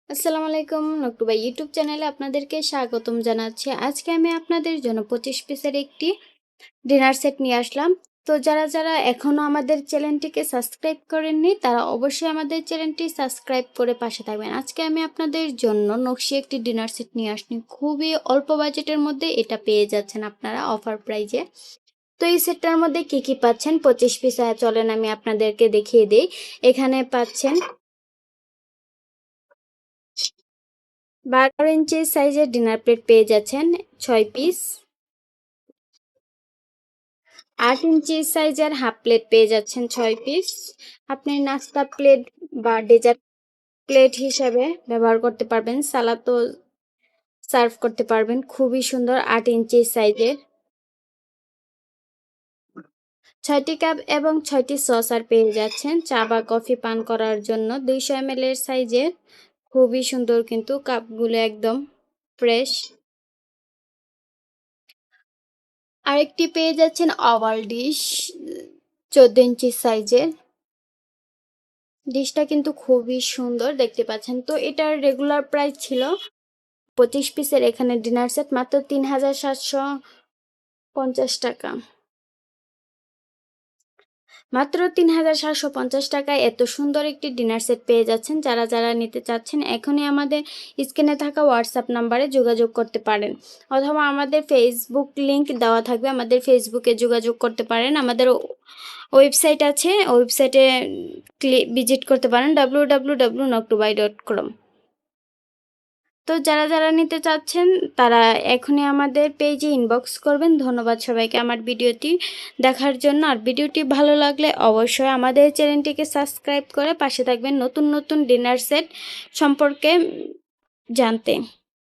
আসসালামু আলাইকুম নকটুবা ইউটিউব চ্যানেলে আপনাদেরকে স্বাগতম জানাচ্ছি। আজকে আমি আপনাদের জন্য 25 পিসের একটি ডিনার সেট নিয়ে আসলাম। তো যারা এখনও আমাদের চ্যানেলটিকে সাবস্ক্রাইব করেননি তারা অবশ্যই আমাদের চ্যানেলটি সাবস্ক্রাইব করে পাশে থাকবেন। আজকে আমি আপনাদের জন্য নকশি একটি ডিনার সেট নিয়ে আসছি। খুবই অল্প বাজেটের মধ্যে এটা পেয়ে যাচ্ছেন আপনারা অফার প্রাইজে। তো এই সেটটার মধ্যে কি পাচ্ছেন 25 পিস, চলেন আমি আপনাদেরকে দেখিয়ে দিই। এখানে পাচ্ছেন 12 ইঞ্চি সাইজের ডিনার প্লেট পেয়ে যাচ্ছেন 6 পিস। 8 ইঞ্চি সাইজের হাফ প্লেট পেয়ে যাচ্ছেন 6 পিস। আপনি নাস্তা প্লেট বা ডেজার্ট প্লেট হিসেবে ব্যবহার করতে পারবেন, সালাদও সার্ভ করতে পারবেন। খুবই সুন্দর 8 ইঞ্চি সাইজের। 6টি কাপ এবং 6টি সসার পেয়ে যাচ্ছেন চা বা কফি পান করার জন্য। 200 ml এর সাইজের, খুবই সুন্দর কিন্তু কাপগুলো একদম ফ্রেশ। আরেকটি পেয়ে যাচ্ছেন ওভাল ডিশ, 14 ইঞ্চি সাইজের। ডিশটা কিন্তু খুবই সুন্দর দেখতে পাচ্ছেন। তো এটার রেগুলার প্রাইস ছিল 25 পিসের এখানে ডিনার সেট মাত্র 3750 টাকা। মাত্র 3750 টাকায় এত সুন্দর একটি ডিনার সেট পেয়ে যাচ্ছেন। যারা নিতে চাচ্ছেন এখনই আমাদের স্ক্রিনে থাকা হোয়াটসঅ্যাপ নাম্বারে যোগাযোগ করতে পারেন, অথবা আমাদের ফেসবুক লিংক দেওয়া থাকবে, আমাদের ফেসবুকে যোগাযোগ করতে পারেন। আমাদের ওয়েবসাইট আছে, ওয়েবসাইটে ভিজিট করতে পারেন www.noktubai.com। তো যারা নিতে চাচ্ছেন তারা এখনই আমাদের পেজে ইনবক্স করবেন। ধন্যবাদ সবাইকে আমার ভিডিওটি দেখার জন্য। আর ভিডিওটি ভালো লাগলে অবশ্যই আমাদের চ্যানেলটিকে সাবস্ক্রাইব করে পাশে থাকবেন নতুন নতুন ডিনার সেট সম্পর্কে জানতে।